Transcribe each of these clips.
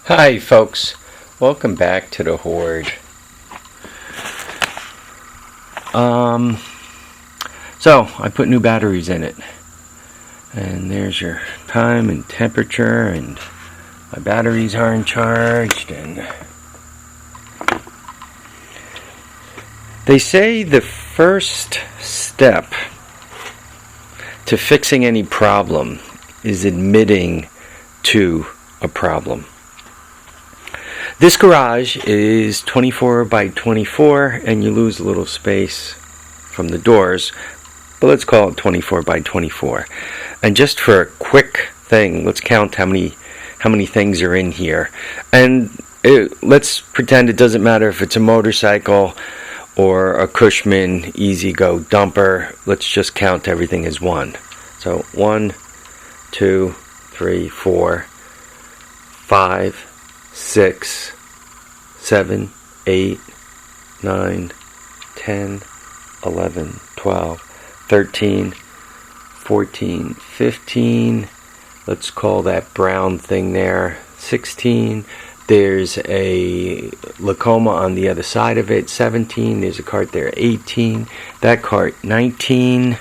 Hi folks, welcome back to the Hoard. So I put new batteries in it, and there's your time and temperature, and my batteries aren't charged. And they say the first step to fixing any problem is admitting to a problem. This garage is 24 by 24, and you lose a little space from the doors, but let's call it 24 by 24. And just for a quick thing, let's count how many things are in here. And let's pretend it doesn't matter if it's a motorcycle or a Cushman EZGO dumper. Let's just count everything as one. So 1, 2, 3, 4, 5, 6, 7, 8, 9, 10, 11, 12, 13, 14, 15. Let's call that brown thing there 16. There's a Lacoma on the other side of it, 17. There's a cart there, 18. That cart, 19.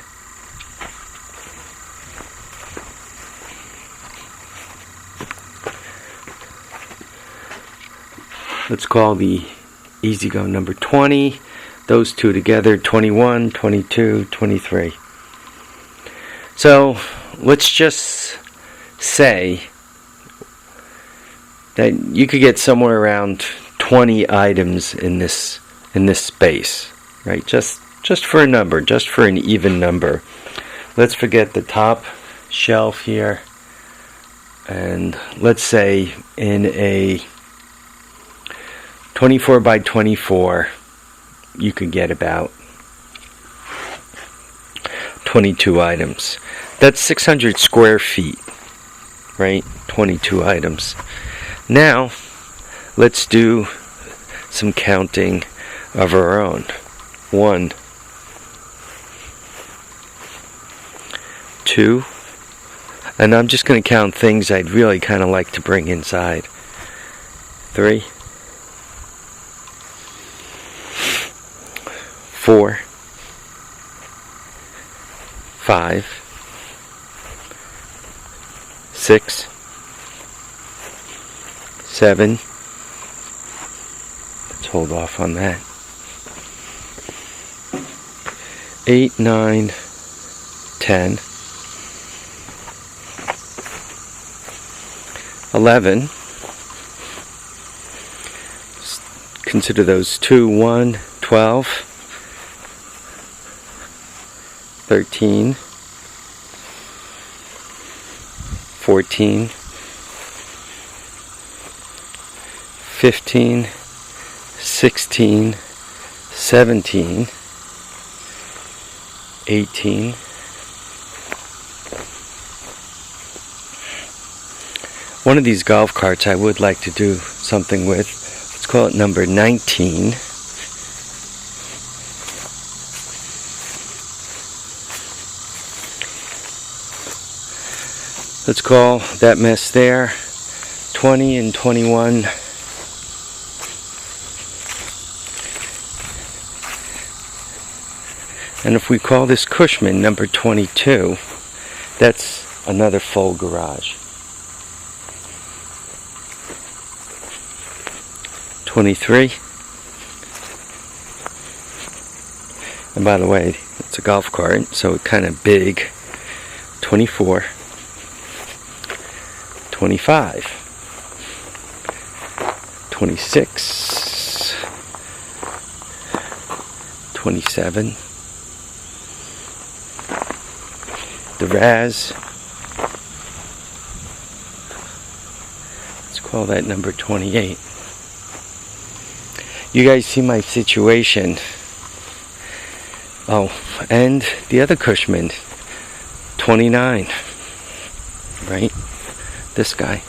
Let's call the EZGO number 20. Those two together, 21, 22, 23. So let's just say that you could get somewhere around 20 items in this space, right? Just for a number, just for an even number. Let's forget the top shelf here, and let's say in a 24 by 24, you could get about 22 items. That's 600 square feet, right? 22 items. Now, let's do some counting of our own. 1, 2, and I'm just going to count things I'd really kind of like to bring inside. 3, 4, 5, 6, 7. Let's hold off on that. 8, 9, 10, 11. Consider those 2, 1, 12. 13, 14, 15, 16, 17, 18, one of these golf carts I would like to do something with. Let's call it number 19. Let's call that mess there 20 and 21. And if we call this Cushman number 22, that's another full garage. 23. And by the way, it's a golf cart, so it's kind of big. 24. 25, 26, 27, the Raz, let's call that number 28. You guys see my situation. Oh, and the other Cushman, 29, right? This guy.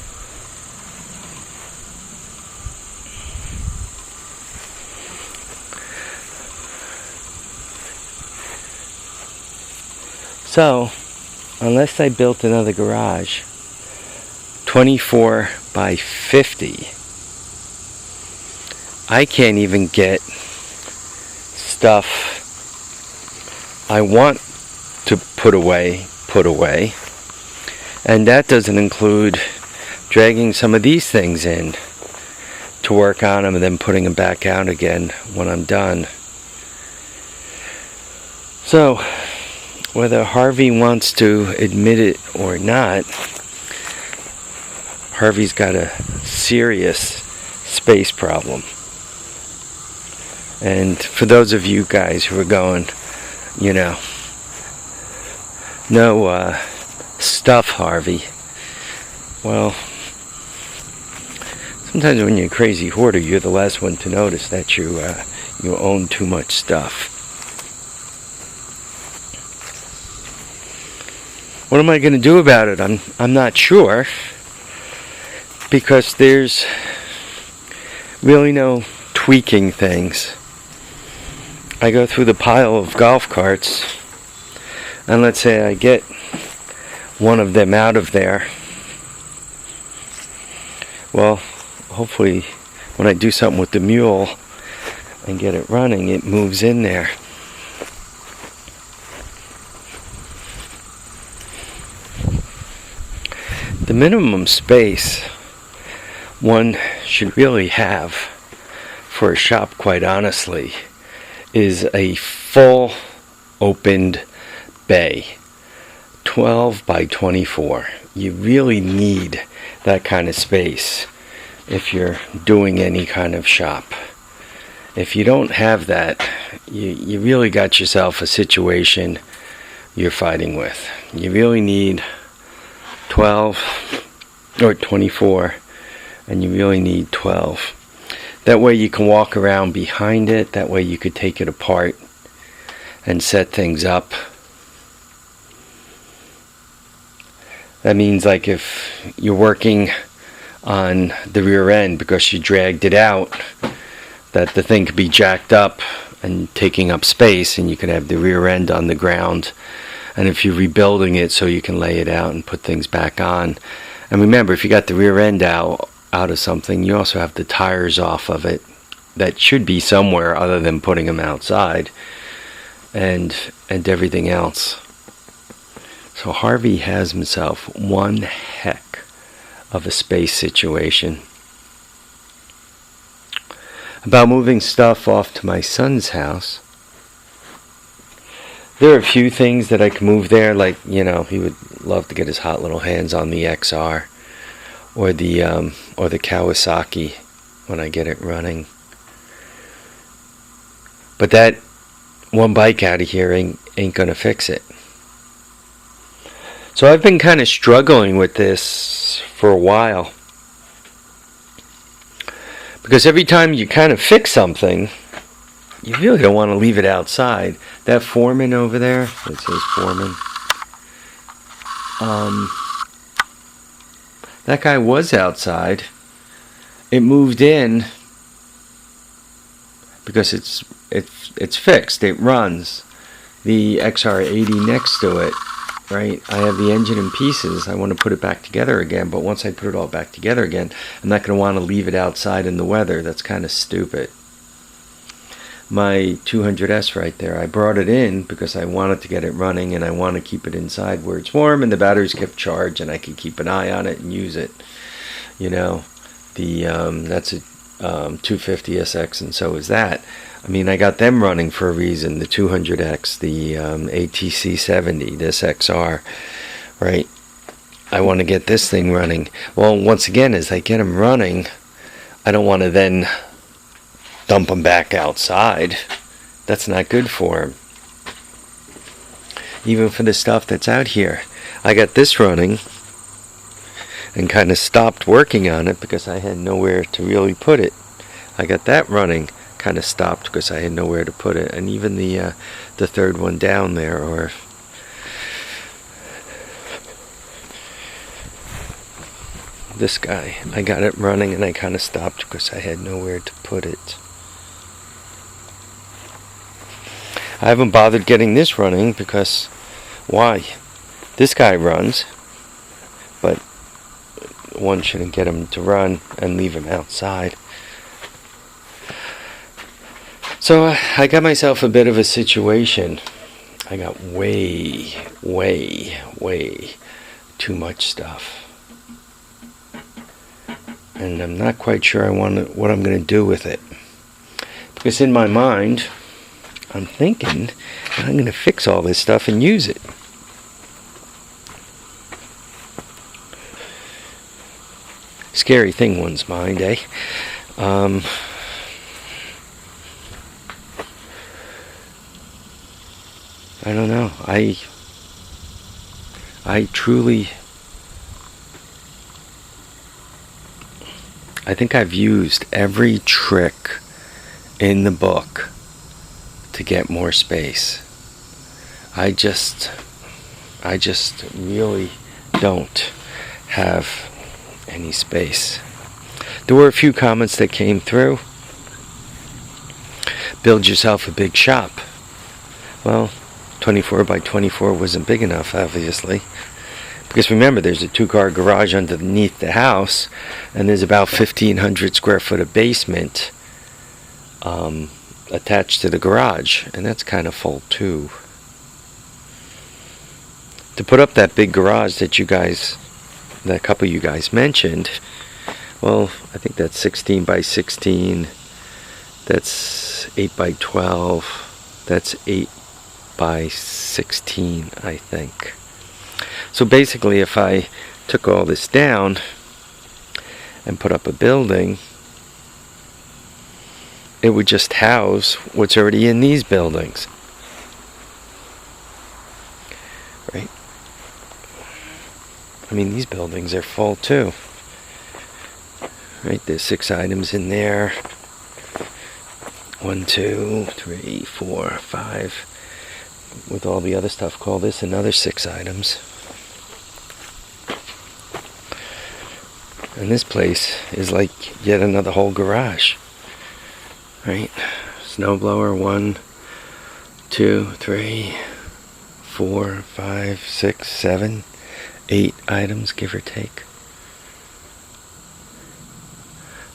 So, unless I built another garage, 24 by 50. I can't even get stuff I want to put away. And that doesn't include dragging some of these things in to work on them and then putting them back out again when I'm done. So, whether Harvey wants to admit it or not, Harvey's got a serious space problem. And for those of you guys who are going, you know, no stuff, Harvey. Well, sometimes when you're a crazy hoarder, you're the last one to notice that you own too much stuff. What am I going to do about it? I'm not sure, because there's really no tweaking things. I go through the pile of golf carts, and let's say I get one of them out of there. Well, hopefully when I do something with the mule and get it running, it moves in there. The minimum space one should really have for a shop, quite honestly, is a full opened bay, 12 by 24. You really need that kind of space if you're doing any kind of shop. If you don't have that, you really got yourself a situation you're fighting with. You really need 12 or 24, and you really need 12. That way you can walk around behind it. That way you could take it apart and set things up. That means, like, if you're working on the rear end because you dragged it out, that the thing could be jacked up and taking up space, and you could have the rear end on the ground. And if you're rebuilding it, so you can lay it out and put things back on. And remember, if you got the rear end out of something, you also have the tires off of it that should be somewhere other than putting them outside, and everything else. So Harvey has himself one heck of a space situation. About moving stuff off to my son's house, there are a few things that I can move there, like, you know, he would love to get his hot little hands on the XR or the Kawasaki when I get it running. But that one bike out of here ain't gonna fix it. So I've been kind of struggling with this for a while, because every time you kind of fix something, you really don't want to leave it outside. That foreman over there, it says foreman, that guy was outside. It moved in because it's fixed. It runs. The XR80 next to it, right? I have the engine in pieces. I want to put it back together again, but once I put it all back together again, I'm not going to want to leave it outside in the weather. That's kind of stupid. My 200S right there, I brought it in because I wanted to get it running, and I want to keep it inside where it's warm and the batteries kept charged, and I could keep an eye on it and use it. You know, that's a 250SX, and so is that. I mean, I got them running for a reason. The 200X, the ATC 70, this XR, right? I want to get this thing running. Well, once again, as I get them running, I don't want to then dump them back outside. That's not good for them. Even for the stuff that's out here. I got this running and kind of stopped working on it because I had nowhere to really put it. I got that running, kind of stopped because I had nowhere to put it. And even the third one down there, or this guy, I got it running and I kind of stopped because I had nowhere to put it. I haven't bothered getting this running because, why? This guy runs, but one shouldn't get them to run and leave them outside. So I got myself a bit of a situation. I got way too much stuff. And I'm not quite sure what I'm going to do with it. Because in my mind, I'm thinking I'm going to fix all this stuff and use it. Scary thing, one's mind, eh? I don't know. I truly, I think I've used every trick in the book to get more space. I just really don't have any space. There were a few comments that came through. Build yourself a big shop. Well, 24 by 24 wasn't big enough, obviously. Because remember, there's a 2-car garage underneath the house, and there's about 1,500 square foot of basement attached to the garage, and that's kind of full too. To put up that big garage that a couple of you guys mentioned, well, I think that's 16 by 16, that's 8 by 12, that's 8 by 16, I think. So basically, if I took all this down and put up a building, it would just house what's already in these buildings. Right? I mean, these buildings are full too. Right? There's 6 items in there. 1, 2, 3, 4, 5. With all the other stuff, call this another 6 items. And this place is like yet another whole garage. Right? Snowblower, 1, 2, 3, 4, 5, 6, 7, 8 items, give or take.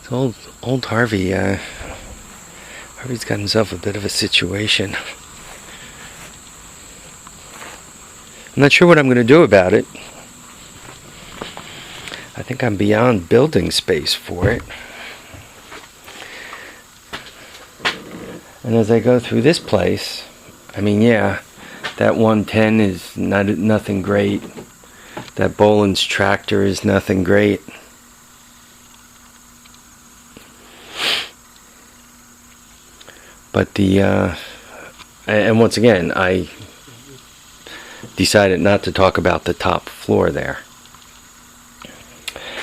So old Harvey, Harvey's got himself a bit of a situation. I'm not sure what I'm going to do about it. I think I'm beyond building space for it. And as I go through this place, I mean, yeah, that 110 is nothing great. That Bolens tractor is nothing great. But and once again, I decided not to talk about the top floor there.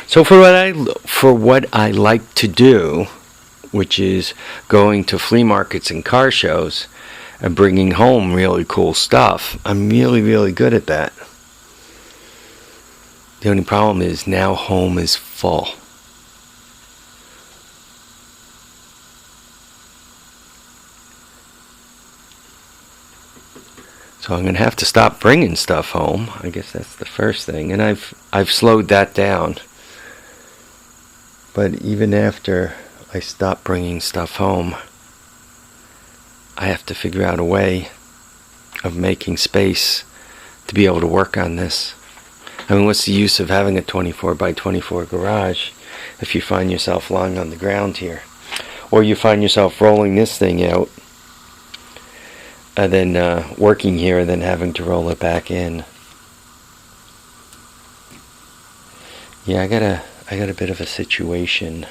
So for what I like to do, which is going to flea markets and car shows and bringing home really cool stuff, I'm really good at that. The only problem is now home is full. So I'm going to have to stop bringing stuff home. I guess that's the first thing. And I've slowed that down. But even after I stop bringing stuff home, I have to figure out a way of making space to be able to work on this. I mean, what's the use of having a 24 by 24 garage if you find yourself lying on the ground here? Or you find yourself rolling this thing out and then working here and then having to roll it back in. Yeah, I got a bit of a situation.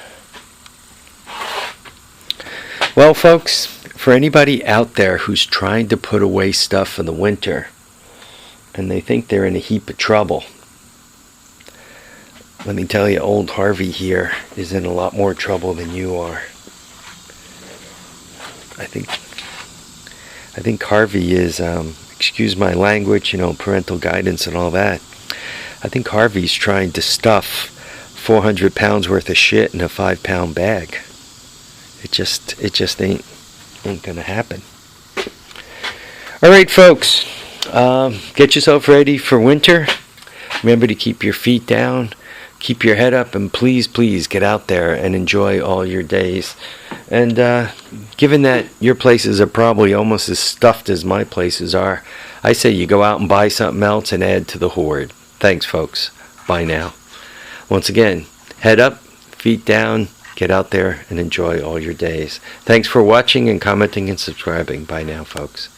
Well, folks, for anybody out there who's trying to put away stuff for the winter and they think they're in a heap of trouble, let me tell you, old Harvey here is in a lot more trouble than you are. I think Harvey is, excuse my language, parental guidance and all that. I think Harvey's trying to stuff 400 pounds worth of shit in a 5-pound bag. It just ain't gonna happen. All right, folks, get yourself ready for winter. Remember to keep your feet down. keep your head up, and please, please get out there and enjoy all your days. And given that your places are probably almost as stuffed as my places are, I say you go out and buy something else and add to the hoard. Thanks, folks. Bye now. Once again, head up, feet down, get out there and enjoy all your days. Thanks for watching and commenting and subscribing. Bye now, folks.